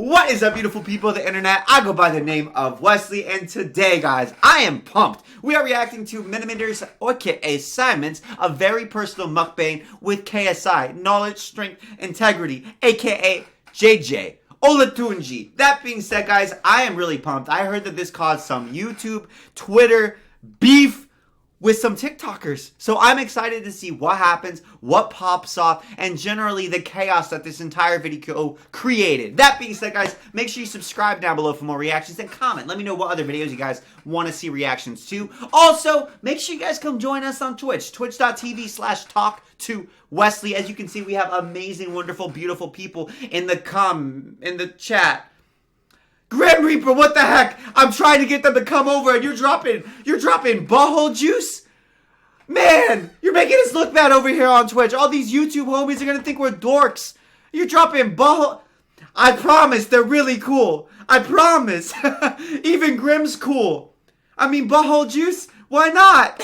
What is up, beautiful people of the internet? I go by the name of Wesley, and today, guys, I am pumped. We are reacting to Miniminter's, aka Simon's, a very personal mukbang with KSI, knowledge, strength, integrity, aka JJ. Olatunji. That being said, guys, I am really pumped. I heard that this caused some YouTube, Twitter beef with some TikTokers. So I'm excited to see what happens, what pops off, and generally the chaos that this entire video created. That being said, guys, make sure you subscribe down below for more reactions and comment. Let me know what other videos you guys want to see reactions to. Also, make sure you guys come join us on Twitch, twitch.tv/talk2Wesley. As you can see, we have amazing, wonderful, beautiful people in the chat. Grim Reaper, what the heck? I'm trying to get them to come over and you're dropping butthole juice? Man, you're making us look bad over here on Twitch. All these YouTube homies are gonna think we're dorks. You're dropping butthole. I promise, they're really cool. I promise. Even Grim's cool. I mean, butthole juice? Why not?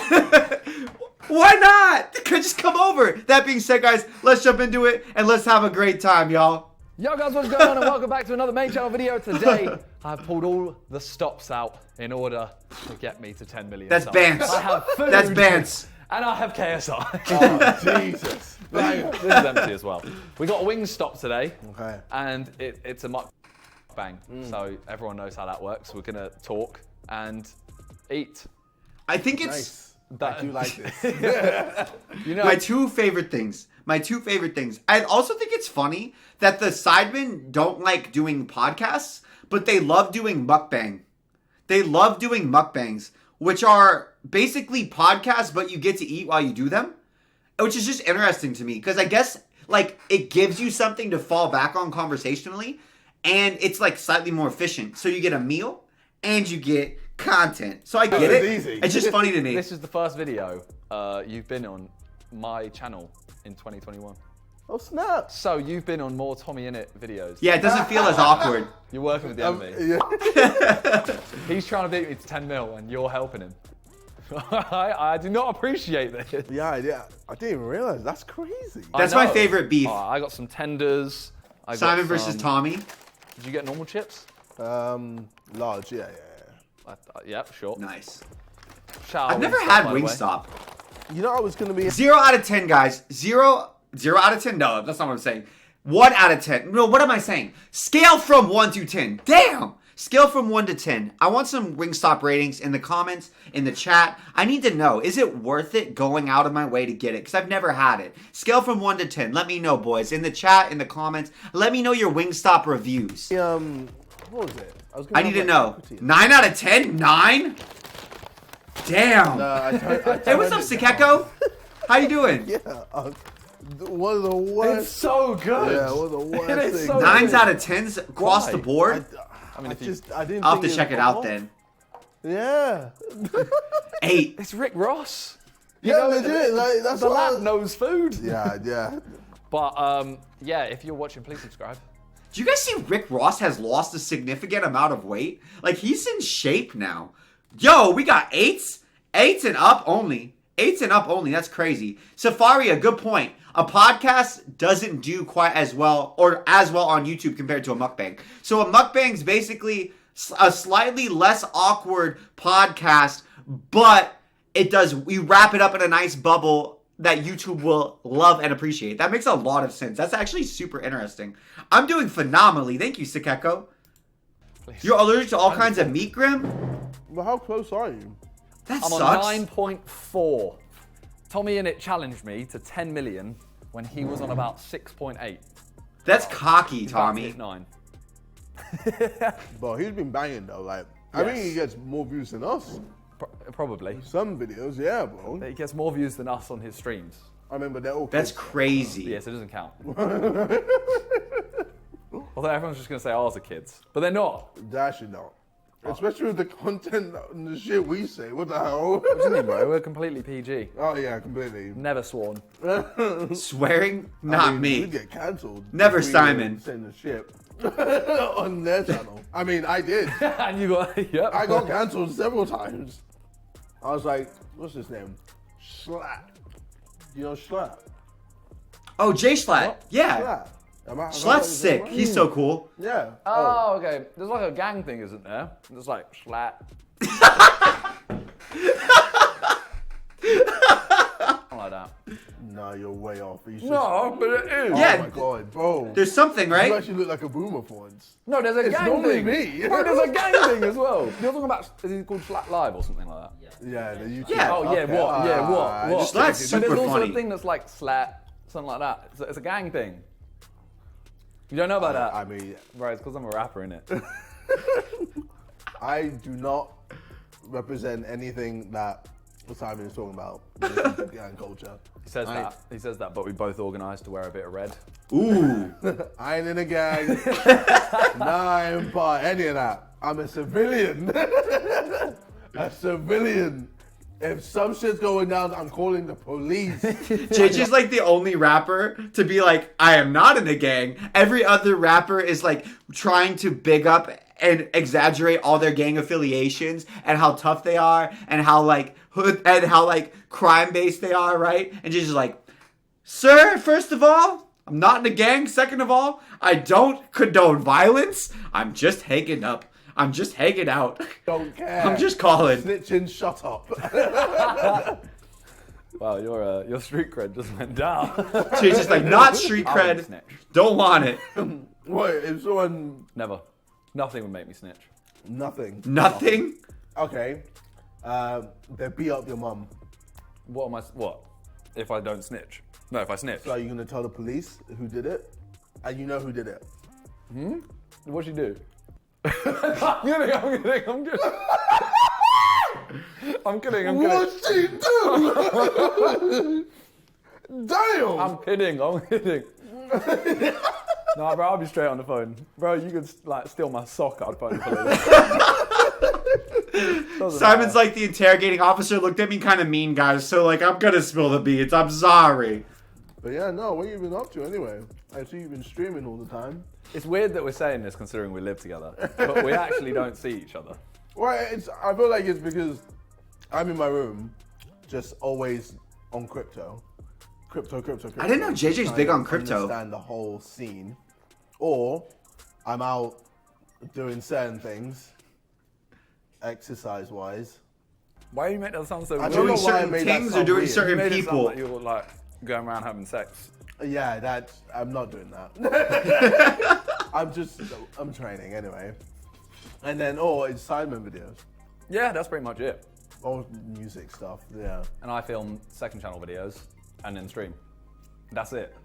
Why not? Just come over. That being said, guys, let's jump into it and let's have a great time, y'all. Yo guys, what's going on and welcome back to another main channel video. Today, I've pulled all the stops out in order to get me to 10 million. That's Bance. I have food. That's Bance. And I have KSI. Oh, Jesus. This is empty as well. We got a wing stop today. Okay. And it's a mukbang. So everyone knows how that works. We're gonna talk and eat. I think it's... Nice. I do like this. You know, My two favorite things. I also think it's funny that the Sidemen don't like doing podcasts, but they love doing mukbang. They love doing mukbangs, which are basically podcasts, but you get to eat while you do them, which is just interesting to me because I guess like it gives you something to fall back on conversationally, and it's like slightly more efficient. So you get a meal and you get content. So I get it. Easy. It's just funny to me. this is the first video you've been on my channel in 2021. Oh, snap. So you've been on more Tommy Innit videos. Yeah, it doesn't feel as awkward. You're working with the enemy. Yeah. He's trying to beat me to 10 mil and you're helping him. I do not appreciate this. Yeah, I didn't even realize. That's crazy. That's my favorite beef. I got some tenders. Simon versus Tommy. Did you get normal chips? Large, yeah. Yep, sure. Nice. Shout out I've never Wingstop, had by the way. Wingstop. You know I was going to be... 0 out of 10, guys. 0 out of 10. No, that's not what I'm saying. 1 out of 10. No, what am I saying? Scale from 1 to 10. Damn! Scale from 1 to 10. I want some Wingstop ratings in the comments, in the chat. I need to know, is it worth it going out of my way to get it? Because I've never had it. Scale from 1 to 10. Let me know, boys. In the chat, in the comments. Let me know your Wingstop reviews. What was it? I need to know. 9 out of 10? 9? Damn. Hey, what's up, Sikeko? How you doing? Yeah. One of the worst. It's so good. Yeah, one of the worst It is things. so 9s good. out of 10s across Why? the board? I mean, I didn't I'll have think to check it out then. Yeah. 8. It's Rick Ross. Yeah, legit. Like, that's The what lad knows food. Yeah. But yeah, if you're watching, please subscribe. Do you guys see Rick Ross has lost a significant amount of weight? Like, he's in shape now. Yo, we got 8s? 8s and up only. 8s and up only. That's crazy. Safari, a good point. A podcast doesn't do quite as well or as well on YouTube compared to a mukbang. So a mukbang's basically a slightly less awkward podcast, but we wrap it up in a nice bubble that YouTube will love and appreciate. That makes a lot of sense. That's actually super interesting. I'm doing phenomenally. Thank you, Sikeko. You're allergic to all kinds of meat, Grim? Well, how close are you? That I'm sucks. on 9.4. Tommy Innit challenged me to 10 million when he was on about 6.8. That's cocky, He's about to Tommy. hit 9. But he's been banging though. Like, I think he gets more views than us. Probably. Some videos, yeah, bro. He gets more views than us on his streams. I remember they're all. That's kids. crazy. Yes, it doesn't count. Although everyone's just going to say ours are kids. But they're not. They're actually not. Especially with the content and the shit we say. What the hell? What do you mean, bro? We're completely PG. Oh yeah, completely. Never sworn. Swearing? Not We me. get cancelled. Never if we, Simon. Send the shit on their channel. I mean, I did. And you got, yep. I got cancelled several times. I was like, what's his name? Slap. You know Slap? Oh, J Schlatt. Yeah. Slap. Schlatt's sick. He's so cool. Yeah. Oh, okay. There's like a gang thing, isn't there? There's like Schlatt. Like that. No, you're way off. No, but it is. Yeah. Oh my god, bro. There's something, You right? actually look like a boomer for once. No, there's a It's gang normally thing. me. Bro, there's a gang thing as well. You're talking about, is he called Schlatt Live or something like that? Yeah, the YouTube. Yeah. Oh, yeah, Okay. what? Yeah, what? What? just Schlatt's checking. But there's super also funny. a thing that's like Slat, something like that. It's a gang thing. You don't know about that? I mean, Right, it's because I'm a rapper, innit? I do not represent anything that Simon is talking about. Gang culture. He says that. He says that, but we both organised to wear a bit of red. Ooh. I ain't in a gang. Nah, I ain't part of any of that. I'm a civilian. A civilian. If some shit's going down, I'm calling the police. JJ's like the only rapper to be like, I am not in a gang. Every other rapper is like trying to big up and exaggerate all their gang affiliations and how tough they are and how like hood and how like crime based they are, right? And just like, sir, first of all, I'm not in a gang. Second of all, I don't condone violence. I'm just hanging up. I'm just hanging out. Don't care. I'm just calling. Snitching, shut up. Wow, your street cred just went down. She's just like, not street I wouldn't cred. snitch. Don't want it. What, if someone... Never. Nothing would make me snitch. Nothing. Nothing. Okay. They beat up your mum. What? If I don't snitch? No, if I snitch. So are you going to tell the police who did it? And you know who did it. What'd she do? I'm kidding. I'm kidding. What'd she do? Damn! I'm kidding. Nah, bro, I'll be straight on the phone. Bro, you could like steal my sock, I'd phone the police. Simon's like the interrogating officer looked at me kind of mean, guys. So like, I'm gonna spill the beans. I'm sorry. But yeah, no, what have you been up to anyway? I see you've been streaming all the time. It's weird that we're saying this considering we live together, but we actually don't see each other. Well, I feel like it's because I'm in my room, just always on crypto. Crypto. I didn't know JJ's Trying big to on crypto. Understand the whole scene. Or I'm out doing certain things, exercise-wise. Why do you make that sound so I weird? don't know Doing why I certain made that things or sound doing weird. You certain made it sound people. like you were like going around having sex. Yeah, I'm not doing that. I'm training anyway. And then, it's Simon videos. Yeah, that's pretty much it. Or music stuff, yeah. And I film second channel videos and then stream. That's it.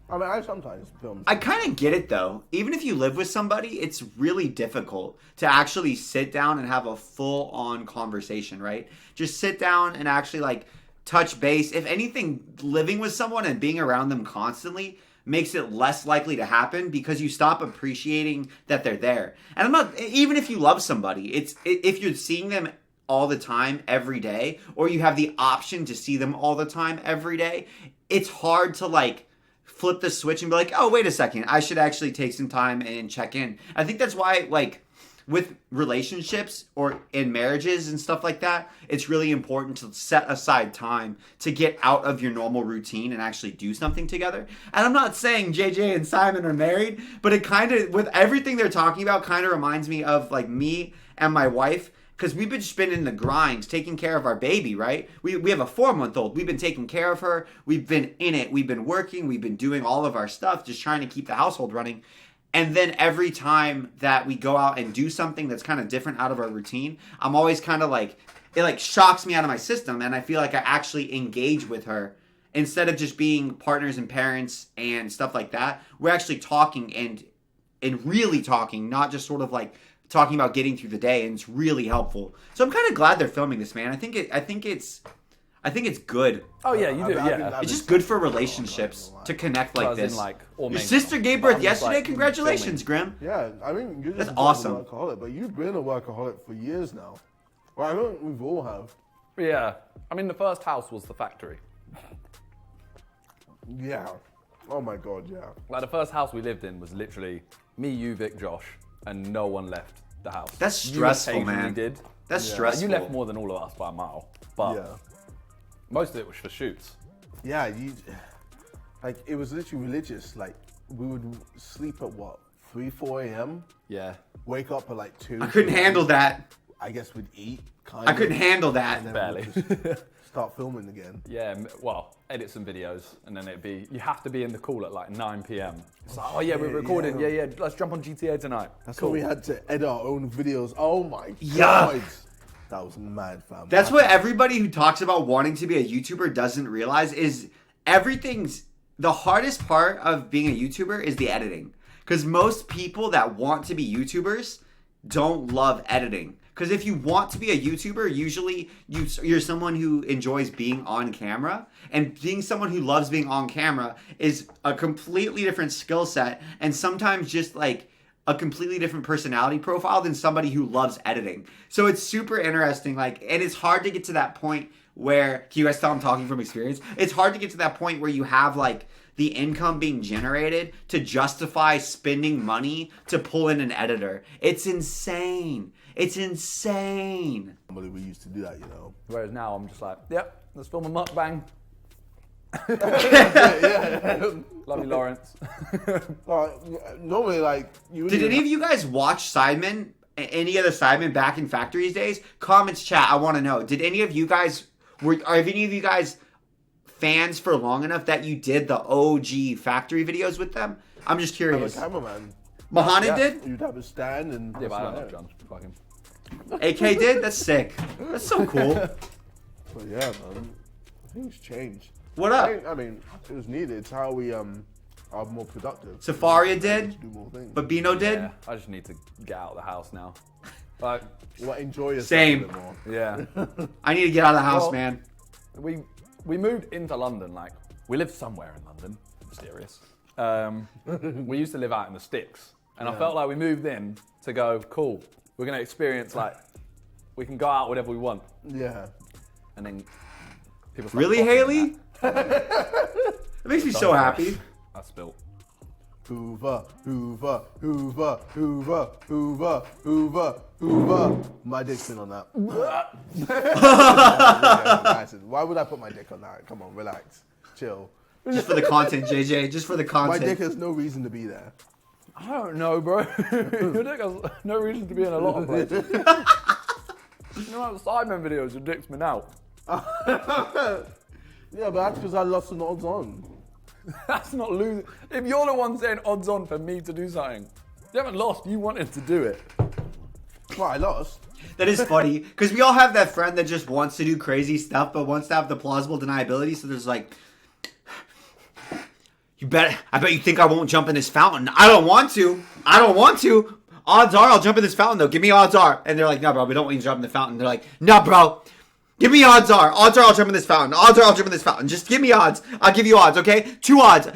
I mean, I sometimes film. I kind of get it though. Even if you live with somebody, it's really difficult to actually sit down and have a full-on conversation, right? Just sit down and actually like touch base. If anything, living with someone and being around them constantly makes it less likely to happen because you stop appreciating that they're there. And I'm not, even if you love somebody, if you're seeing them all the time, every day, or you have the option to see them all the time, every day, it's hard to like flip the switch and be like, oh, wait a second, I should actually take some time and check in. I think that's why, like, with relationships or in marriages and stuff like that, it's really important to set aside time to get out of your normal routine and actually do something together. And I'm not saying JJ and Simon are married, but it kind of, with everything they're talking about, kind of reminds me of like me and my wife. Because we've just been in the grind, taking care of our baby, right? We have a 4-month-old. We've been taking care of her. We've been in it. We've been working. We've been doing all of our stuff, just trying to keep the household running. And then every time that we go out and do something that's kind of different out of our routine, I'm always kind of like, it like shocks me out of my system. And I feel like I actually engage with her instead of just being partners and parents and stuff like that. We're actually talking and really talking, not just sort of like talking about getting through the day, and it's really helpful. So I'm kind of glad they're filming this, man. I think it's good. Oh yeah, you do. I've Yeah. been- It's just good for relationships to connect like As in, this. like, all Your men. sister gave But birth I'm just, yesterday. like, Congratulations, Grim. Yeah, I mean, you're just That's awesome. a workaholic, but you've been a workaholic for years now. Well, I think we've all have. Yeah. I mean, the first house was the factory. Yeah. Oh my God, yeah. Like the first house we lived in was literally me, you, Vic, Josh, and no one left the house. That's You stressful, occasionally man. Did. That's Yeah. stressful. You left more than all of us by a mile, but Yeah. most of it was for shoots. Yeah, like, it was literally religious. Like, we would sleep at what, 3, 4 a.m. Yeah. Wake up at like 2. I couldn't handle that. I guess we'd eat. Kind I of, couldn't handle that. and then Barely. we'd just start filming again. Yeah, well, edit some videos, and then you have to be in the call at like 9 p.m. It's like, oh yeah, we're recording. Yeah, let's jump on GTA tonight. That's cool. when we had to edit our own videos. Oh my Yeah. God. That was mad, fam. That's what everybody who talks about wanting to be a YouTuber doesn't realize is the hardest part of being a YouTuber is the editing. Because most people that want to be YouTubers don't love editing. Because if you want to be a YouTuber, usually you're someone who enjoys being on camera. And being someone who loves being on camera is a completely different skill set. And sometimes just like a completely different personality profile than somebody who loves editing. So it's super interesting. Like, and it's hard to get to that point where, can you guys tell I'm talking from experience? It's hard to get to that point where you have like the income being generated to justify spending money to pull in an editor. It's insane. It's insane. Normally we used to do that, you know. Whereas now I'm just like, yep, let's film a mukbang. Love you, Lawrence. Normally, like, you Did any of you guys watch Sidemen? Any other Sidemen back in Factories days? Comments, chat, I want to know. Did any of you guys, are any of you guys fans for long enough that you did the OG Factory videos with them? I'm just I'm a curious. cameraman. Mohamed did? You'd have a stand and... Yeah, but I don't love John. Fuck him. AK did? That's sick. That's so cool. But yeah, man. Things changed. What up? I mean, it was needed. It's how we are more productive. Safaria did, To do more things. but Bino did? Yeah, I just need to get out of the house now. Like, Well, enjoy yourself Same. a bit more. yeah. I need to get out of the house, Well, man. We moved into London, like, we lived somewhere in London, mysterious. We used to live out in the sticks, and I felt like we moved in to go, cool, we're going to experience, like, we can go out whatever we want. Yeah. And then people started Really, copying Haley? It makes me so happy. that. I spilt. Hoover, Hoover, Hoover, Hoover, Hoover, Hoover, Hoover. My dick's been on that. Why would I put my dick on that? Come on, relax. Chill. Just for the content, JJ. Just for the My content. dick has no reason to be there. I don't know, bro. Your dick has no reason to be in a lot of places. You know, like the Sidemen videos, your dick's been out. Yeah, but that's because I lost an odds on. That's not losing. If you're the one saying odds on for me to do something, you haven't lost, you wanted to do it. Well, I lost. That is funny, because we all have that friend that just wants to do crazy stuff, but wants to have the plausible deniability. So there's like, I bet you think I won't jump in this fountain. I don't want to. I don't want to. Odds are I'll jump in this fountain though. Give me odds are. And they're like, no, bro, we don't want you to jump in the fountain. They're like, no, bro. Give me odds are. Odds are I'll jump in this fountain. Odds are I'll jump in this fountain. Just give me odds. I'll give you odds, okay? 2 odds.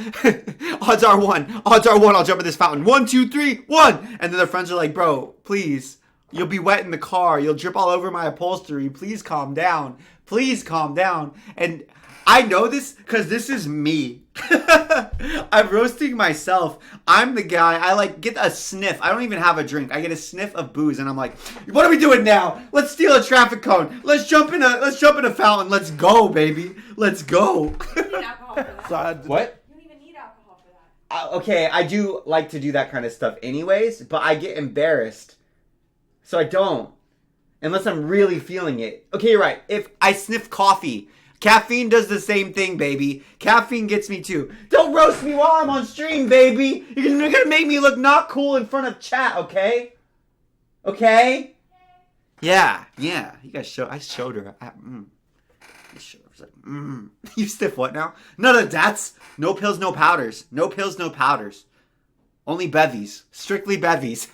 Odds are 1. Odds are 1 I'll jump in this fountain. 1, 2, 3, 1. And then their friends are like, bro, please. You'll be wet in the car. You'll drip all over my upholstery. Please calm down. Please calm down. And I know this because this is me. I'm roasting myself. I'm the guy. I like get a sniff. I don't even have a drink. I get a sniff of booze, and I'm like, "What are we doing now? Let's steal a traffic cone. Let's jump in a fountain. Let's go, baby. Let's go." You don't need alcohol for that. So I had to, What? You don't even need alcohol for that. Okay, I do like to do that kind of stuff, anyways. But I get embarrassed, so I don't, unless I'm really feeling it. Okay, you're right. If I sniff coffee. Caffeine does the same thing, baby. Caffeine gets me too. Don't roast me while I'm on stream, baby. You're gonna make me look not cool in front of chat, okay? Okay? Yeah. You guys I showed her. I was like, You stiff what now? None of that's. No pills, no powders. No pills, no powders. Only bevies. Strictly bevies.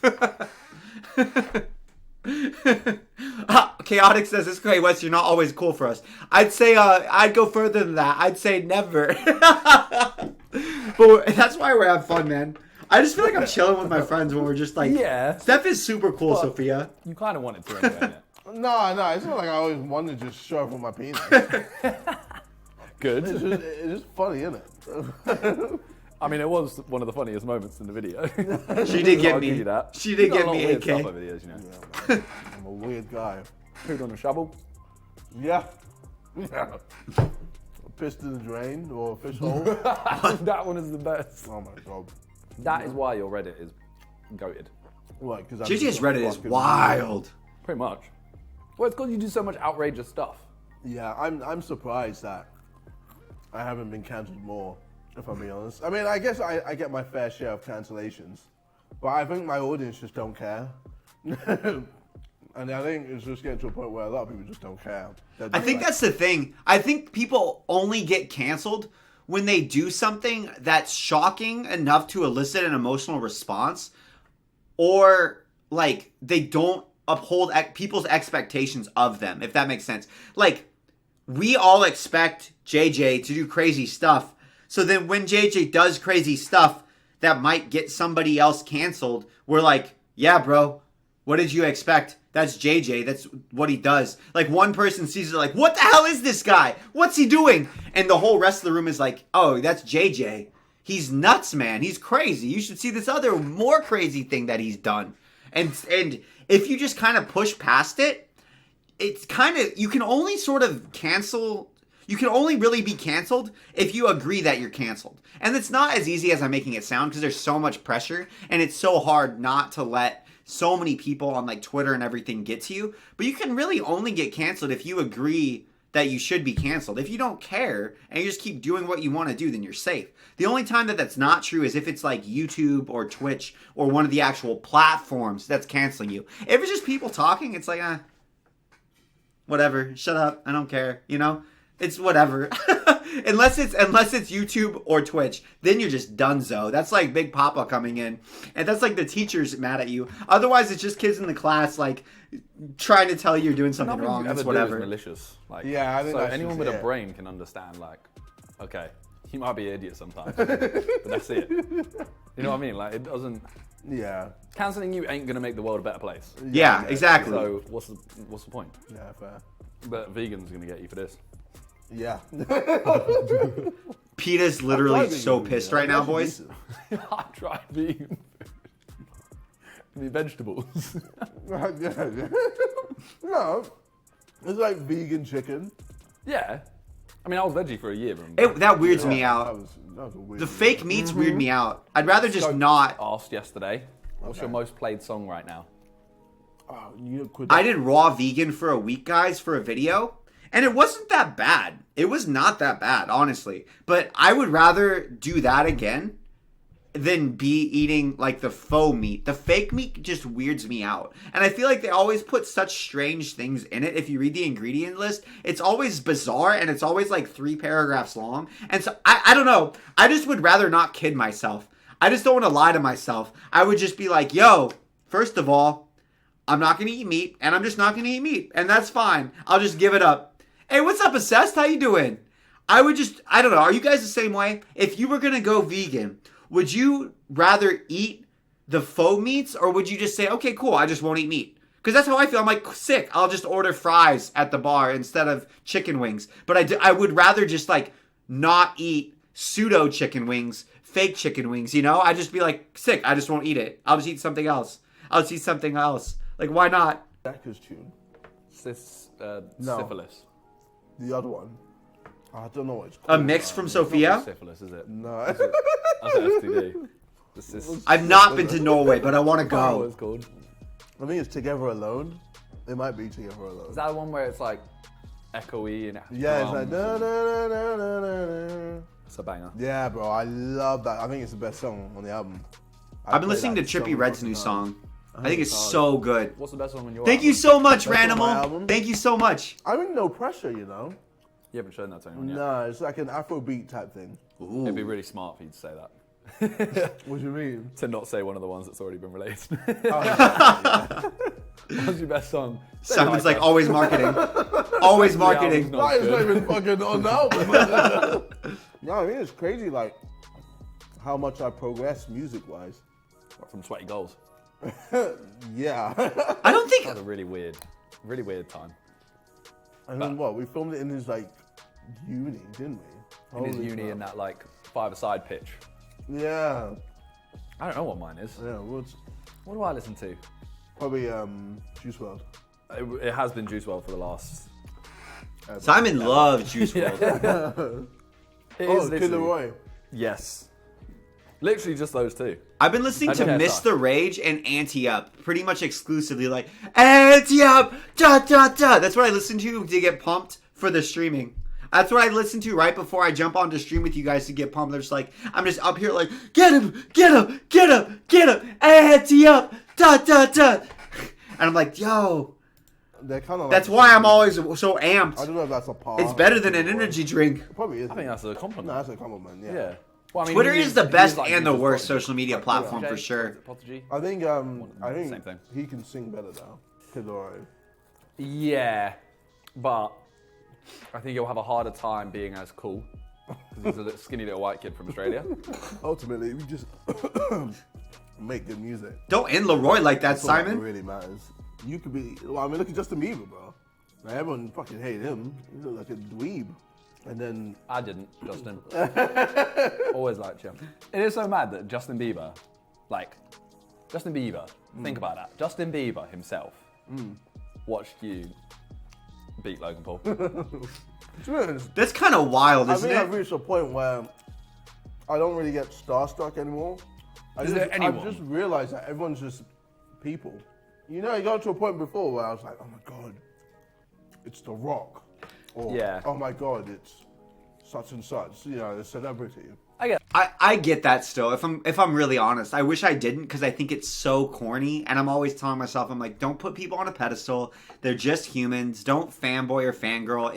Chaotic says, it's okay, Wes, you're not always cool for us. I'd say, I'd go further than that. I'd say never. But that's why we're having fun, man. I just feel like I'm chilling with my friends when we're just like, Yeah. Steph is super cool, But- Sophia. You kind of wanted to anyway, innit? no, it's not like I always wanted to just show up with my penis. Good. It's just funny, isn't it? I mean, it was one of the funniest moments in the video. She did get I'll me. give you that. She did You've got get a lot me, of weird AK. stuff over the years, you know. Yeah, man. I'm a weird guy. Food on a shovel. Yeah. Pissed in the drain or a fish hole. That one is the best. Oh my god. That is why your Reddit is goated. What? Because JJ's Reddit is wild. Pretty much. Well, it's because you do so much outrageous stuff. Yeah, I'm surprised that I haven't been cancelled more, if I'm being honest. I mean, I guess I get my fair share of cancellations, but I think my audience just don't care. And I think it's just getting to a point where a lot of people just don't care. I think that's the thing. I think people only get canceled when they do something that's shocking enough to elicit an emotional response, or like they don't uphold people's expectations of them, if that makes sense. Like, we all expect JJ to do crazy stuff. So then when JJ does crazy stuff that might get somebody else canceled, we're like, yeah, bro, what did you expect? That's JJ. That's what he does. Like, one person sees it like, what the hell is this guy? What's he doing? And the whole rest of the room is like, oh, that's JJ. He's nuts, man. He's crazy. You should see this other more crazy thing that he's done. And if you just kind of push past it, it's kind of, you can only sort of cancel, you can only really be canceled if you agree that you're canceled. And it's not as easy as I'm making it sound, because there's so much pressure and it's so hard not to let so many people on like Twitter and everything get to you. But you can really only get canceled if you agree that you should be canceled. If you don't care and you just keep doing what you want to do, then you're safe. The only time that that's not true is if it's like YouTube or Twitch or one of the actual platforms that's canceling you. If it's just people talking, it's like, whatever, shut up, I don't care, you know? It's whatever. unless it's YouTube or Twitch, then you're just donezo. That's like Big Papa coming in, and that's like the teachers mad at you. Otherwise, it's just kids in the class like trying to tell you you're doing something wrong. It's whatever. Malicious. Like, yeah, I think so that's anyone with a brain can understand. Like, okay, you might be an idiot sometimes, but that's it. You know what I mean? Like, it doesn't. Yeah. Cancelling you ain't gonna make the world a better place. Yeah, exactly. So what's the point? Yeah, fair. But vegans gonna get you for this. Yeah. Peter's literally so pissed right now, boys. I tried vegan the vegetables. Yeah. No, it's like vegan chicken. Yeah. I mean, I was veggie for a year. Remember? That weirds me out. That was a weird The fake meats weird me out. I'd rather just not. Asked yesterday, what's your most played song right now? Oh, you could. I did raw vegan for a week, guys, for a video. And it wasn't that bad. It was not that bad, honestly. But I would rather do that again than be eating like the faux meat. The fake meat just weirds me out. And I feel like they always put such strange things in it. If you read the ingredient list, it's always bizarre and it's always like 3 paragraphs long. And so I don't know. I just would rather not kid myself. I just don't want to lie to myself. I would just be like, yo, first of all, I'm not going to eat meat and I'm just not going to eat meat. And that's fine. I'll just give it up. Hey, what's up, Assessed? How you doing? I don't know. Are you guys the same way? If you were going to go vegan, would you rather eat the faux meats or would you just say, okay, cool, I just won't eat meat? Because that's how I feel. I'm like, sick. I'll just order fries at the bar instead of chicken wings. But I would rather just like not eat pseudo chicken wings, fake chicken wings, you know? I'd just be like, sick. I just won't eat it. I'll just eat something else. Like, why not? Decker's tune. Syphilis. The other one. I don't know what it's A called. mix from It's Sophia? not syphilis, is it? No. That's an STD. I've not been to Norway, but I want to I don't know what go. it's called. I think it's Together Alone. It might be Together Alone. Is that the one where it's like echoey and Yeah, it's like drums na and- na na na na na. It's a banger. Yeah, bro, I love that. I think it's the best song on the album. I've been listening to Trippie Redd's new song. I think it's so good. What's the best one on your Thank album? you so much, That's on my Ranimal. album. Thank you so much. I mean, no pressure, you know. You haven't shown that to anyone yet. No, it's like an Afrobeat type thing. It'd be really smart for you to say that. What do you mean? To not say one of the ones that's already been released. Oh, yeah. What's your best song? Say Simon's like Lifer. always marketing. Always marketing. The album's That is good. not even fucking on the album. No, I mean, it's crazy, like, how much I progressed music-wise. What, from Sweaty Goals. Yeah. I don't think. That was a really weird time. And then what? We filmed it in his, like, uni, didn't we? In his Holy uni crap. in that like 5-a-side pitch. Yeah. I don't know what mine is. Yeah, what's What do I listen to? probably Juice WRLD. It has been Juice WRLD for the last. Simon loves Juice WRLD. It Oh, is Kid literally- Leroy. Yes. Literally just those two. I've been listening to Okay, Miss sorry. the Rage and Anti Up pretty much exclusively. Like, Anti Up, da da da. That's what I listen to get pumped for the streaming. That's what I listen to right before I jump on to stream with you guys to get pumped. They're just like, I'm just up here like, get him, get him, get him, get him, Anti Up, da da da. And I'm like, yo, They're kind of. that's why I'm always so amped. I don't know if that's a part. It's better than an energy drink. It probably is. I think that's a compliment. No, that's a compliment. Yeah. Yeah. Well, I mean, Twitter he is the he best like and the uses worst Prodigy. social media platform for Jay, sure. Prodigy. I think Same thing. he can sing better now. Kidoro. Yeah, but I think you'll have a harder time being as cool because he's a skinny little white kid from Australia. Ultimately, we just make good music. Don't end Leroy like that, That's all that Simon. really matters. You could be. Well, I mean, look at Justin Bieber, bro. Like, everyone fucking hate him. He looked like a dweeb. And then I didn't, Justin. Always liked you. It is so mad that Justin Bieber, think about that. Justin Bieber himself watched you beat Logan Paul. to be honest, That's kind of wild, I isn't think I've it? reached a point where I don't really get starstruck anymore. Is there anyone? I've just realized that everyone's just people. You know, I got to a point before where I was like, oh my God, it's The Rock. Or, Yeah. oh my God, it's such and such, you know, a celebrity. I get that still. If I'm really honest, I wish I didn't because I think it's so corny, and I'm always telling myself, I'm like, don't put people on a pedestal. They're just humans. Don't fanboy or fangirl.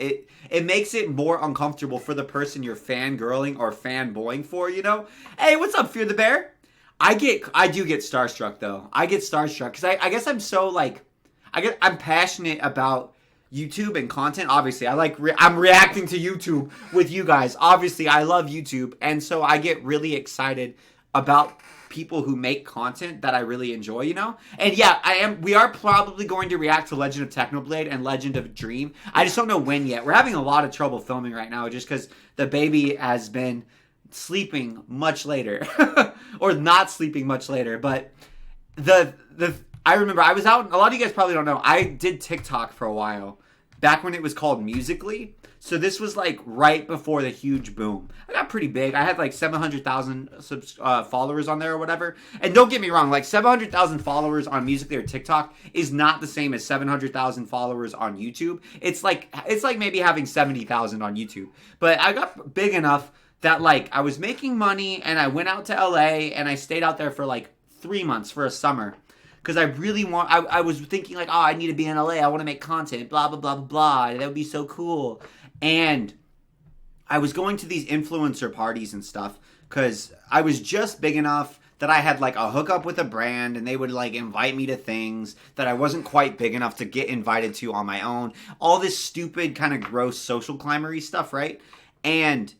It makes it more uncomfortable for the person you're fangirling or fanboying for. You know? Hey, what's up, Fear the Bear? I do get starstruck though. I get starstruck because I guess I'm so like, I'm passionate about YouTube and content. Obviously, I'm reacting to YouTube with you guys. Obviously, I love YouTube, and so I get really excited about people who make content that I really enjoy, you know? And yeah, we are probably going to react to Legend of Technoblade and Legend of Dream. I just don't know when yet. We're having a lot of trouble filming right now just because the baby has been sleeping much later or not sleeping much later. But I remember I was out, a lot of you guys probably don't know, I did TikTok for a while back when it was called Musical.ly. So this was like right before the huge boom. I got pretty big. I had like 700,000 followers on there or whatever. And don't get me wrong, like 700,000 followers on Musical.ly or TikTok is not the same as 700,000 followers on YouTube. It's like maybe having 70,000 on YouTube. But I got big enough that like I was making money and I went out to LA and I stayed out there for like 3 months for a summer. Because I really I was thinking like, oh, I need to be in LA. I want to make content, blah, blah, blah, blah. That would be so cool. And I was going to these influencer parties and stuff because I was just big enough that I had like a hookup with a brand and they would like invite me to things that I wasn't quite big enough to get invited to on my own. All this stupid kind of gross social climbery stuff, right? And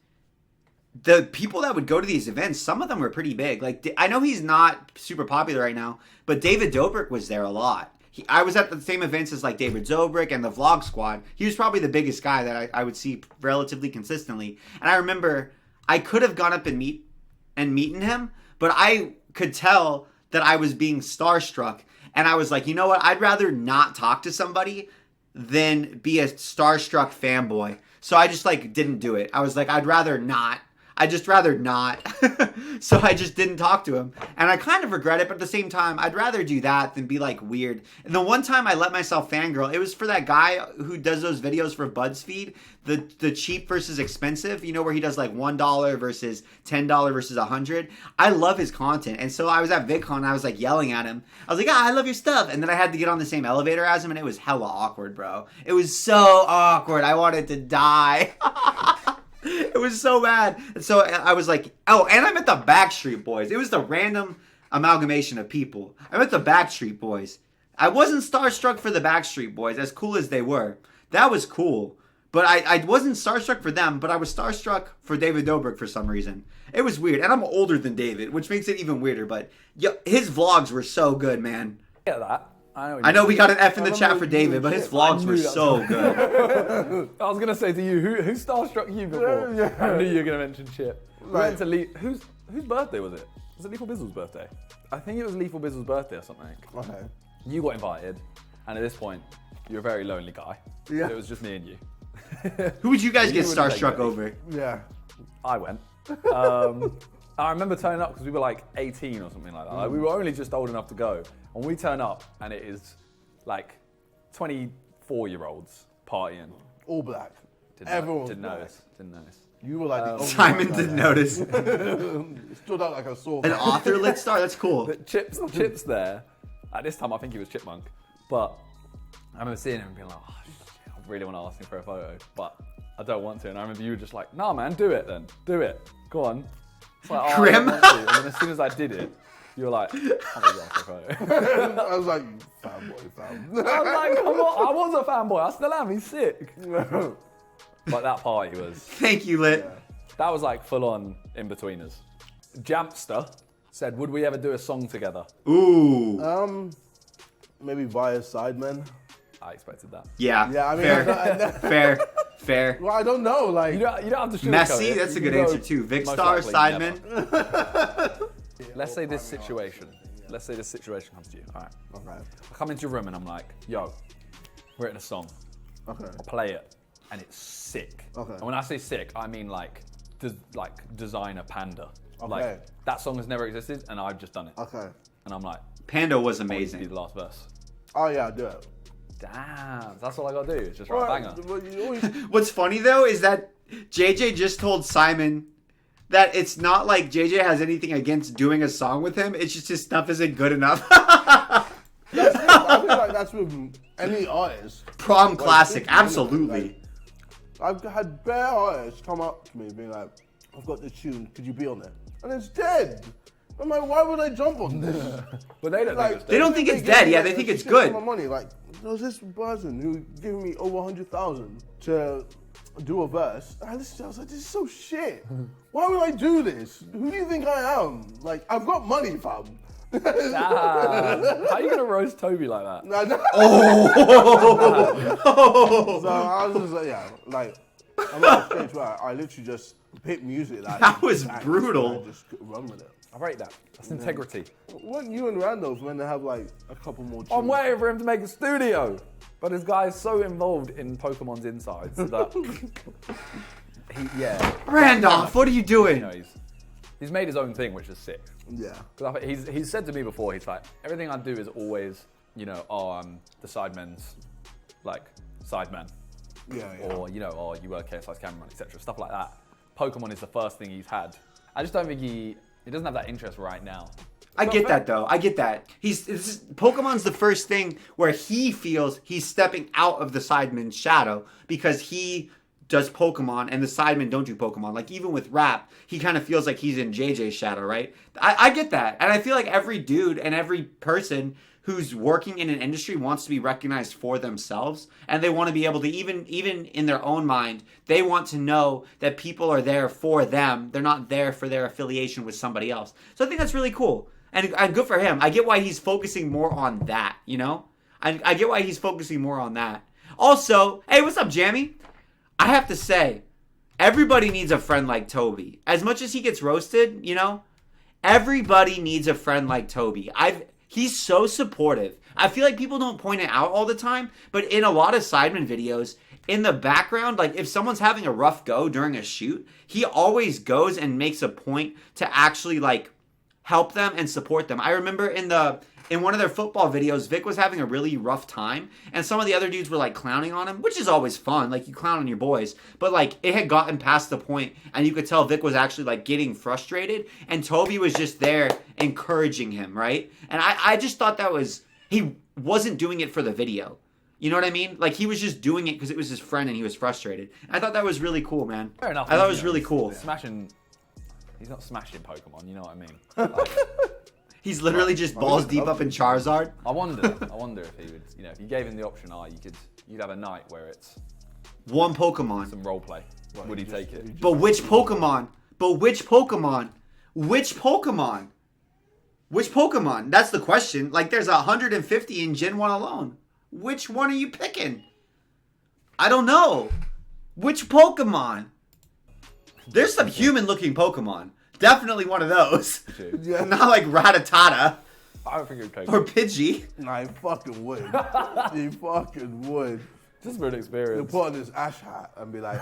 the people that would go to these events, some of them were pretty big. Like, I know he's not super popular right now, but David Dobrik was there a lot. I was at the same events as like David Dobrik and the Vlog Squad. He was probably the biggest guy that I would see relatively consistently. And I remember I could have gone up and meeting him, but I could tell that I was being starstruck. And I was like, you know what? I'd rather not talk to somebody than be a starstruck fanboy. So I just like didn't do it. I was like, I'd rather not. So I just didn't talk to him. And I kind of regret it, but at the same time, I'd rather do that than be like weird. And the one time I let myself fangirl, it was for that guy who does those videos for BuzzFeed, the cheap versus expensive, you know, where he does like $1 versus $10 versus $100. I love his content. And so I was at VidCon and I was like yelling at him. I was like, I love your stuff. And then I had to get on the same elevator as him and it was hella awkward, bro. It was so awkward. I wanted to die. It was so bad. And so I was like, oh, and I met the Backstreet Boys. It was the random amalgamation of people. I met the Backstreet Boys. I wasn't starstruck for the Backstreet Boys, as cool as they were. That was cool. But I wasn't starstruck for them, but I was starstruck for David Dobrik for some reason. It was weird. And I'm older than David, which makes it even weirder. But his vlogs were so good, man. Get that. I know we got an F in the chat for David, but his vlogs were so good. I was gonna say to you, who starstruck you before? Yeah. I knew you were gonna mention shit. We Like- went to whose birthday was it? Was it Lethal Bizzle's birthday? I think it was Lethal Bizzle's birthday or something. Okay. You got invited, and at this point, you're a very lonely guy. Yeah. It was just me and you. Who would you guys get You wouldn't take starstruck it. over? Yeah. I went. I remember turning up because we were like 18 or something like that. Like, we were only just old enough to go. And we turn up and it is like 24-year-olds partying. All black. Everyone didn't notice. You were like the only Simon white didn't guy. notice. Stood out like a sore An thumb. author lit star. That's cool. But Chips there. At this time, I think he was Chipmunk. But I remember seeing him and being like, oh, shit, I really want to ask him for a photo, but I don't want to. And I remember you were just like, nah, man, do it then. Do it. Go on. It's like, oh, Grim. I don't want to. And then as soon as I did it, you were like, I'm going to ask for a photo. I was like, fanboy, fam. I was like, come on. I was a fanboy. I still am. He's sick. But that party was, Thank you, lit. that was like full on in-betweeners. Jamster said, would we ever do a song together? Ooh. Maybe via Sidemen. I expected that. Yeah. Yeah, I mean, Fair. well, I don't know. Like, You don't have to sugarcoat Messy. it. That's a You good know answer too. Vic most Star, likely Sidemen. Let's say this situation. Let's say this situation comes to you. All right. okay, I come into your room and I'm like, yo, we're in a song. okay, I play it and it's sick. Okay. And when I say sick, I mean like designer panda. Okay. Like that song has never existed and I've just done it. okay. And I'm like, Panda was I want you to be amazing. the last verse. Oh yeah, do it. Damn, that's all I gotta do. Is just write a banger. Well, you always- What's funny though is that JJ just told Simon that it's not like JJ has anything against doing a song with him. It's just his stuff isn't good enough. I feel like that's with any artist. Prom classic, Like, absolutely. I've had bare artists come up to me being like, I've got this tune, could you be on it? And it's dead. I'm like, why would I jump on this? But they don't Like, think it's They don't think it's dead. Yeah, they think it's good. My money, like, there's this person who gave me over 100,000 to do a verse. And I listened to it, I was like, this is so shit. Why would I do this? Who do you think I am? Like, I've got money, fam. Damn. How are you gonna roast Toby like that? No, no. Oh. So I was just like, yeah, like, I'm at a stage where I literally just pick music That was brutal. and just run with it. I rate that. That's integrity. Weren't you and Randolph when they have like a couple more tunes? I'm waiting for him to make a studio. But this guy is so involved in Pokemon's insides that Randolph, what are you doing? you know, he's made his own thing, which is sick. Yeah. Because he's said to me before, he's like, everything I do is always, you know, oh, I'm the sidemen's, like, sideman. Yeah. Or, you know, oh, you were KSI's cameraman, etc. Stuff like that. Pokemon is the first thing he's had. I just don't think he doesn't have that interest right now. I get that though. I get that. Pokemon's the first thing where he feels he's stepping out of the Sidemen's shadow because he does Pokemon and the Sidemen don't do Pokemon. Like even with rap, he kind of feels like he's in JJ's shadow, right? I get that. And I feel like every dude and every person who's working in an industry wants to be recognized for themselves, and they want to be able to, even in their own mind, they want to know that people are there for them. They're not there for their affiliation with somebody else. So I think that's really cool. And good for him. I get why he's focusing more on that, you know? I get why he's focusing more on that. Also, hey, what's up, Jammy? I have to say, everybody needs a friend like Toby. As much as he gets roasted, you know, everybody needs a friend like Toby. He's so supportive. I feel like people don't point it out all the time, but in a lot of Sidemen videos, in the background, like if someone's having a rough go during a shoot, he always goes and makes a point to actually like help them and support them. I remember in one of their football videos, Vic was having a really rough time, and some of the other dudes were like clowning on him, which is always fun. Like you clown on your boys, but like it had gotten past the point, and you could tell Vic was actually like getting frustrated, and Toby was just there encouraging him, right? And I just thought he wasn't doing it for the video. You know what I mean? Like he was just doing it because it was his friend and he was frustrated. I thought that was really cool, man. Fair enough. I thought it was really cool. He's not smashing Pokemon, you know what I mean? Like, He's literally just balls deep up in Charizard. I wonder if he would, you know, if you gave him the option, you'd have a night where it's One Pokemon. some role play. Would he take it? But which Pokemon? Which Pokemon? That's the question. Like, there's 150 in Gen 1 alone. Which one are you picking? I don't know. Which Pokemon? There's some human-looking Pokemon. Definitely one of those. Yeah. Not like Rattata I don't think it would take or it. Pidgey. Nah, he fucking would. He fucking would. Just for an He'll experience. put on his ash hat and be like,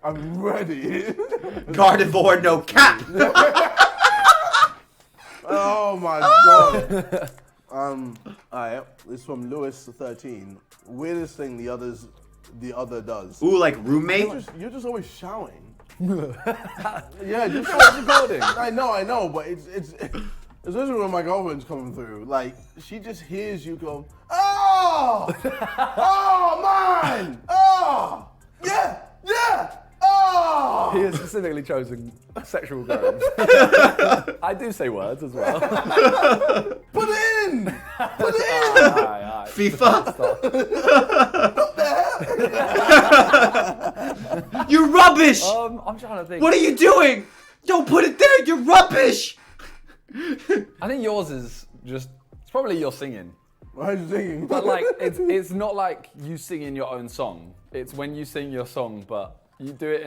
I'm ready. Gardevoir, no cap. Oh my god. Alright, this is from Lewis13. Weirdest thing the other does. Ooh, like roommate? You're just always shouting. Yeah, just recording. I know, but it's especially when my girlfriend's coming through. Like, she just hears you go, oh, oh man, oh, yeah, oh. He has specifically chosen sexual groans. I do say words as well. Put it in. Aye. FIFA? You're rubbish! I'm trying to think. What are you doing? Don't put it there, you're rubbish! I think yours is just, it's probably your singing. Why are you singing? But like, it's not like you singing your own song. It's when you sing your song, but you do it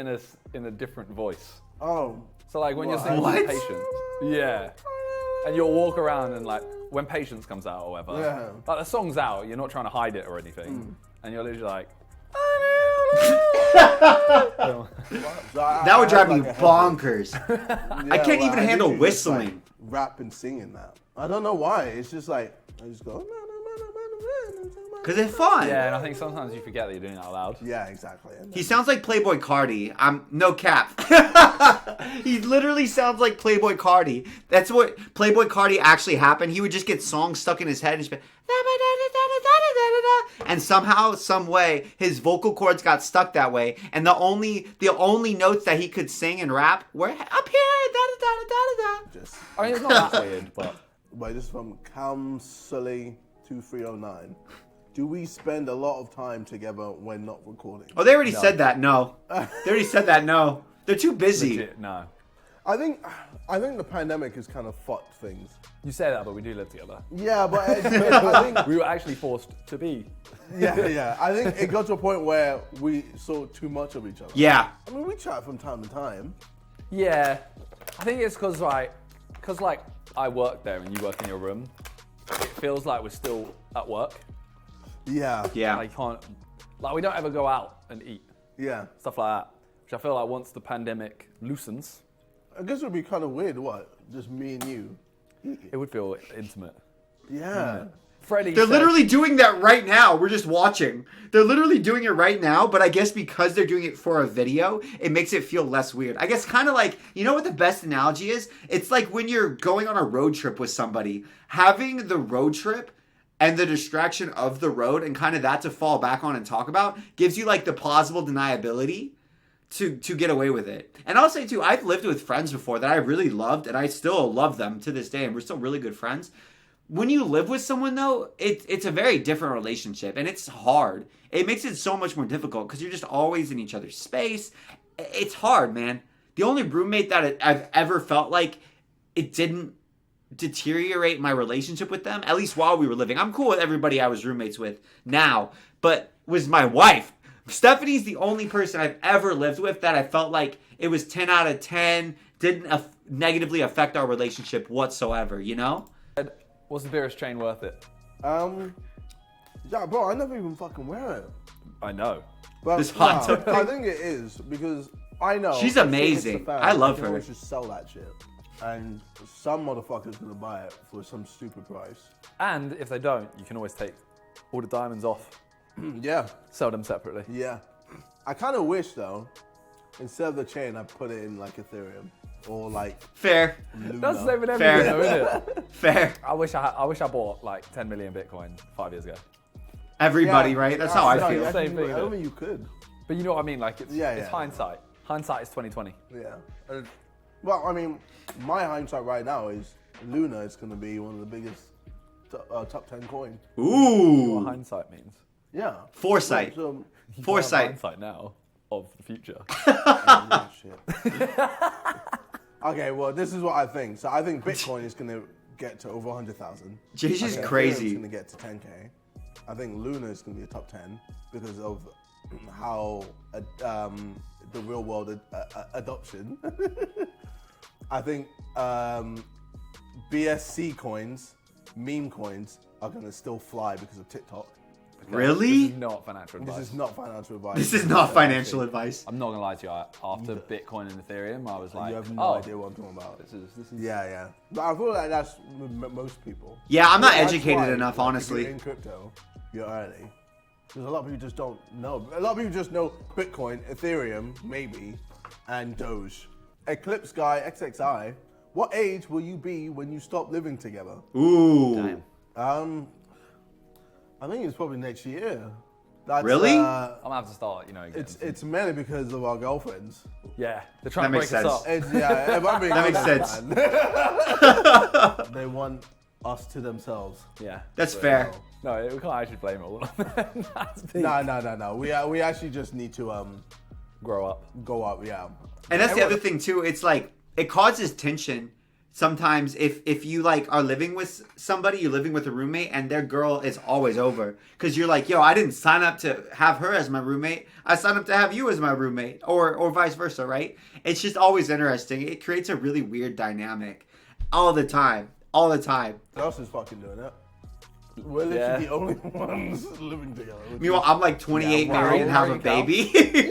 in a different voice. Oh. So like when you're singing What? Patience, yeah, and you'll walk around and like when Patience comes out or whatever, Yeah. like the song's out, you're not trying to hide it or anything, and you're literally like, That would drive me bonkers. I can't even handle literally just, like, whistling. rap and singing that. I don't know why. It's just like, I just go, Because it's fun. yeah, and I think sometimes you forget that you're doing it out loud. yeah, exactly. And He sounds like Playboy Cardi. I'm no cap. He literally sounds like Playboy Cardi. That's what Playboy Cardi actually happened. He would just get songs stuck in his head and just be, and somehow, some way, his vocal cords got stuck that way. And the only notes that he could sing and rap were up here. just, I mean, it's not that weird, but Wait, this is from Camsully2309. Do we spend a lot of time together when not recording? Oh, they already said that. No, they already said that. No, they're too busy. legit, no. I think the pandemic has kind of fucked things. You say that, but we do live together. Yeah, but I think We were actually forced to be. yeah. I think it got to a point where we saw too much of each other. Yeah. I mean, we chat from time to time. Yeah, I think it's because I work there and you work in your room. It feels like we're still at work. Yeah. Yeah. Like, we don't ever go out and eat, Yeah. stuff like that. Which I feel like once the pandemic loosens, I guess it would be kind of weird, what? Just me and you. it would feel intimate. Yeah. Freddie They're said- literally doing that right now. We're just watching. They're literally doing it right now, but I guess because they're doing it for a video, it makes it feel less weird. I guess kind of like, you know what the best analogy is? It's like when you're going on a road trip with somebody. Having the road trip and the distraction of the road and kind of that to fall back on and talk about gives you like the plausible deniability to get away with it. And I'll say too, I've lived with friends before that I really loved and I still love them to this day and we're still really good friends. When you live with someone though, it's a very different relationship and it's hard. It makes it so much more difficult because you're just always in each other's space. It's hard, man. The only roommate that I've ever felt like it didn't deteriorate my relationship with them, at least while we were living. I'm cool with everybody I was roommates with now, but was my wife. Stephanie's the only person I've ever lived with that I felt like it was 10 out of 10, didn't negatively affect our relationship whatsoever, you know? Was the Beerus chain worth it? Yeah, bro, I never even fucking wear it. I know. But This hot tub I thing? think it is because I know She's if it hits amazing. the fan, I love can her. always just sell that shit, and some motherfucker's gonna buy it for some stupid price. And if they don't, you can always take all the diamonds off, Yeah, sell them separately. yeah. I kind of wish though, instead of the chain, I put it in like Ethereum or like Fair. Luna. That's the same with Fair. everything, though, isn't it? Fair. I wish I bought like 10 million Bitcoin 5 years ago. Everybody, Yeah. right? That's how I No, feel. yeah, Same thing, I don't though. think you could. But you know what I mean? Like it's Yeah. hindsight. Hindsight is 2020. Yeah. Well, I mean, my hindsight right now is Luna is going to be one of the biggest top 10 coins. What Ooh. hindsight means. Yeah. Foresight. So, Foresight. Hindsight now of the future. oh, shit. Okay, well, this is what I think. So I think Bitcoin is going to get to over 100,000. JJ's It's crazy. going to get to 10K. I think Luna is going to be a top 10 because of how the real world adoption. I think BSC coins, meme coins, are going to still fly because of TikTok. Really? This is not financial advice. This is not financial advice. This is not financial advice. I'm not gonna lie to you. After Bitcoin and Ethereum, I was like, You have no idea what I'm talking about. This is Yeah. But I feel like that's with most people. Yeah, I'm not That's educated why, enough, like, honestly. If you're in crypto, you're early. Because a lot of people just don't know. A lot of people just know Bitcoin, Ethereum, maybe, and Doge. Eclipse guy, XXI. What age will you be when you stop living together? Ooh. damn. I think it's probably next year. That's, Really? I'm gonna have to start, It's mainly because of our girlfriends. Yeah, they're trying That to makes break us sense. up. If I'm being That makes honest, sense. man. They want us to themselves. Yeah. That's fair. No, we can't actually blame it all on them. That's deep. No. We actually just need to Grow up. go up. Yeah. And that's the Everyone- other thing too. It's like it causes tension sometimes if you like are living with somebody, you're living with a roommate, and their girl is always over because you're like, yo, I didn't sign up to have her as my roommate. I signed up to have you as my roommate, or vice versa, right? It's just always interesting. It creates a really weird dynamic all the time. All the time. Who else is fucking doing it? We're literally the only ones living together. Meanwhile, I'm like 28, Yeah, married, and have a Harry baby.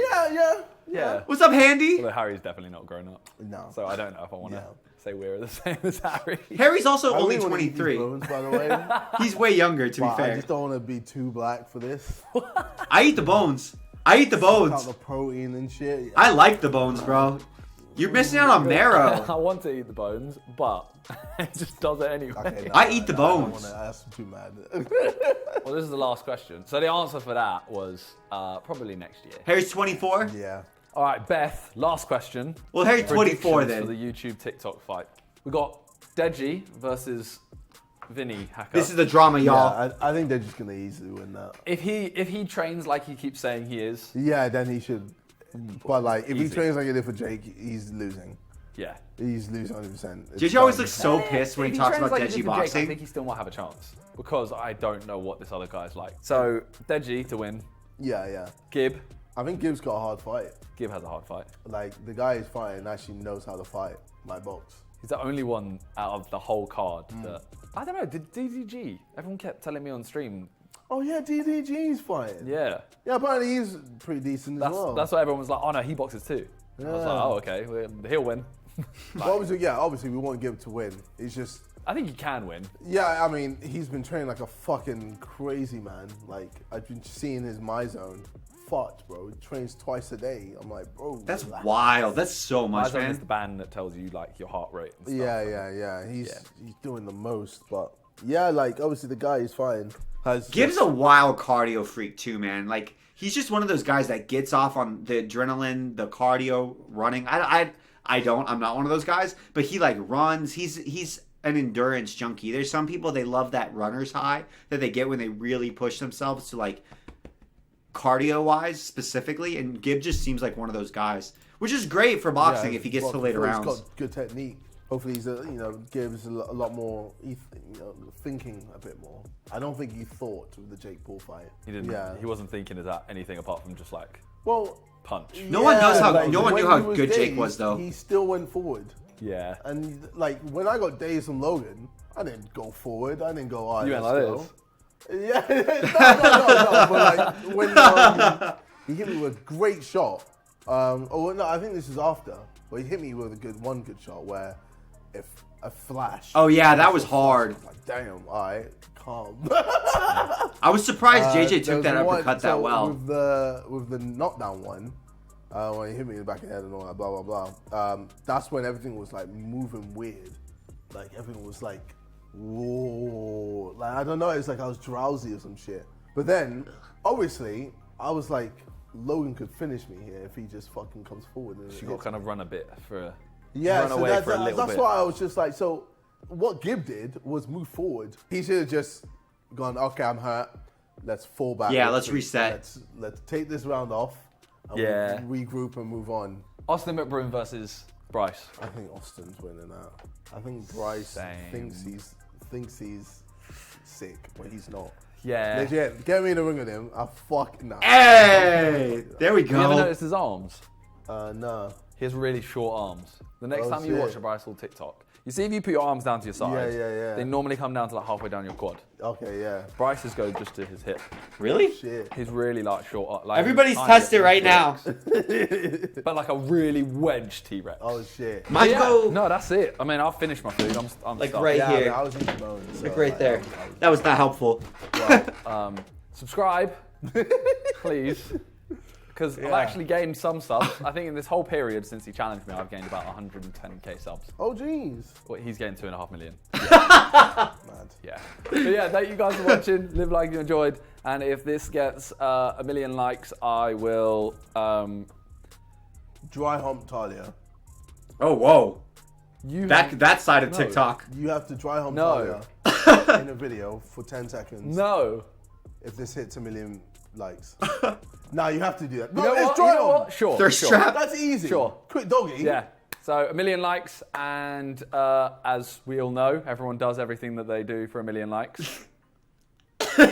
Yeah. What's up, Handy? Although Harry's definitely not grown up. No. So I don't know if I want to Yeah. say we're the same as Harry. Harry's also I only really wanna eat these 23. bones, by the way. He's way younger, to be But I fair. just don't want to be too black for this. I eat the bones. I eat the Out bones. the protein and shit. I like the bones, bro. You're missing out on I marrow. want to eat the bones, but it just does it anyway. Okay, no, I eat the I don't bones. wanna- That's too mad. Well, this is the last question. So the answer for that was probably next year. Harry's 24. Yeah. All right, Beth, last question. Well, Harry's 24 Predictions for then. the YouTube TikTok fight. We got Deji versus Vinny Hacker. This is the drama, y'all. Yeah, I think they're just gonna easily win that. If he trains like he keeps saying he is, Yeah, then he should. But like, if he Easy. trains like he did for Jake, he's losing. yeah. He's losing 100%. It's JJ always done. looks so pissed when If he talks trains about like he Deji did for Jake, I boxing. think he still might have a chance because I don't know what this other guy's like. So Deji to win. Yeah. Gib. I think Gibbs got a hard fight. Gib has a hard fight. Like, the guy he's fighting actually knows how to fight my box. He's the only one out of the whole card Hmm. that I don't know. Did DDG? Everyone kept telling me on stream. Oh yeah, DDG's fighting. Yeah, Yeah, apparently he's pretty decent as well. that's why everyone was like, oh no, he boxes too. I was Yeah. like, oh okay, well, he'll win. But obviously we want Gibbs to win. It's just, I think he can win. yeah, I mean, he's been training like a fucking crazy man. Like, I've been seeing his My Zone. Fucked, bro. He trains twice a day. I'm like, bro. That's relax. wild. That's so much, Myzone is the man. band that tells you like your heart rate. And stuff. Yeah. He's doing the most, but yeah, like obviously the guy he's fighting has Gibbs a wild cardio freak too, man. Like he's just one of those guys that gets off on the adrenaline, the cardio, running. I don't. I'm not one of those guys. But he like runs. He's an endurance junkie. There's some people they love that runner's high that they get when they really push themselves to like cardio wise specifically. And Gibbs just seems like one of those guys, which is great for boxing if he gets to later rounds. He's got good technique. Hopefully he's Gibbs a lot more thinking a bit more. I don't think he thought with the Jake Paul fight. He didn't. Yeah. He wasn't thinking of that anything apart from just like Well, punch. No one knows how- like, no one when knew how he was good Jake dazed, was, though. He still went forward. Yeah. And like when I got dazed from Logan, I didn't go forward. I didn't go. You went let's like go. this. Yeah, no. But like when he hit me with a great shot. I think this is after. But he hit me with one good shot where, if a flash. Oh yeah, that was hard. I'm like, damn, all right, calm. I was surprised JJ took There that was uppercut so that well. With the knockdown one, when he hit me in the back of the head and all that, blah blah blah. That's when everything was like moving weird. Like everything was like, whoa. Like I don't know. It's like I was drowsy or some shit. But then, obviously, I was like, Logan could finish me here if he just fucking comes forward. And You got to kind of run a bit for. yeah, run so away for a little that's bit. why I was just like, so what Gibb did was move forward. He should have just gone, okay, I'm hurt. Let's fall back. Yeah, real let's quick. reset. Let's take this round off. And Yeah. we'll regroup and move on. Austin McBroom versus Bryce. I think Austin's winning that. I think Bryce Same. thinks he's sick, but he's not. Yeah. Legit, get me in the ring with him. I fuck nah. Hey, there we You ever go. noticed his arms? No. He has really short arms. The next Oh, time you shit. watch a Bryce Hall TikTok, you see if you put your arms down to your side, Yeah. they normally come down to like halfway down your quad. Okay, yeah. Bryce's go just to his hip. Really? Shit. He's really like short. Like Everybody's tiny tested right T-Rex. now. But like a really wedged T-Rex. Oh shit. Mine Yeah, go no, that's it. I mean, I'll finish my food. I'm like stuffed. right Yeah, here. man, I was eating bones. Like so, right there. I was- That was not helpful. well, Subscribe, please. Because I've actually gained some subs. I think in this whole period since he challenged me, I've gained about 110k subs. oh, jeez. Well, he's gained 2.5 million. Mad. Yeah. But yeah, thank you guys for watching. Live like you enjoyed. And if this gets 1 million likes, I will. Dry hump Talia. Oh, whoa. You That side of No. TikTok. You have to dry hump No. Talia in a video for 10 seconds. No. If this hits 1 million likes. No, you have to do that. No, You know it's what? dry You know hump. what? Sure. Thirst sure. trap. That's easy. Sure. Quick doggy. Yeah. So 1 million likes, and as we all know, everyone does everything that they do for 1 million likes. Thanks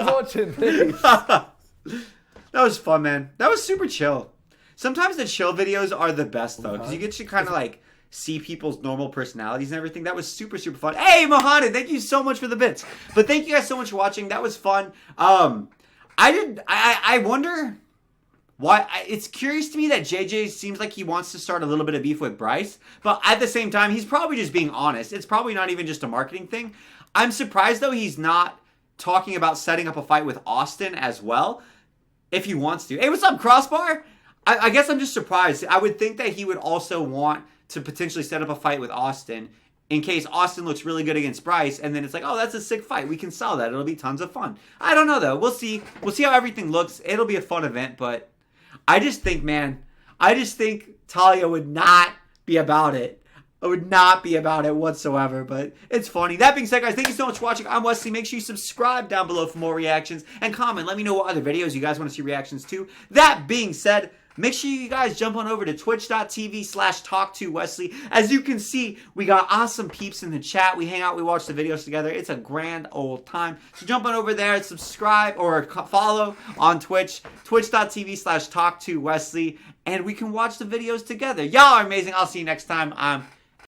for watching, please. That was fun, man. That was super chill. Sometimes the chill videos are the best, though, because you get to kind of like see people's normal personalities and everything. That was super, super fun. Hey, Mohamed, thank you so much for the bits. But thank you guys so much for watching. That was fun. I wonder why. It's curious to me that JJ seems like he wants to start a little bit of beef with Bryce, but at the same time, he's probably just being honest. It's probably not even just a marketing thing. I'm surprised, though, he's not talking about setting up a fight with Austin as well, if he wants to. Hey, what's up, Crossbar? I guess I'm just surprised. I would think that he would also want to potentially set up a fight with Austin in case Austin looks really good against Bryce, and then it's like, oh, that's a sick fight. We can sell that. It'll be tons of fun. I don't know, though. We'll see. We'll see how everything looks. It'll be a fun event, but I just think, man, Talia would not be about it. I would not be about it whatsoever, but it's funny. That being said, guys, thank you so much for watching. I'm Wesley. Make sure you subscribe down below for more reactions and comment. Let me know what other videos you guys want to see reactions to. That being said, make sure you guys jump on over to twitch.tv/talk2Wesley. As you can see, we got awesome peeps in the chat. We hang out, we watch the videos together. It's a grand old time. So jump on over there, subscribe or follow on Twitch, twitch.tv/talk2Wesley, and we can watch the videos together. Y'all are amazing. I'll see you next time. I'm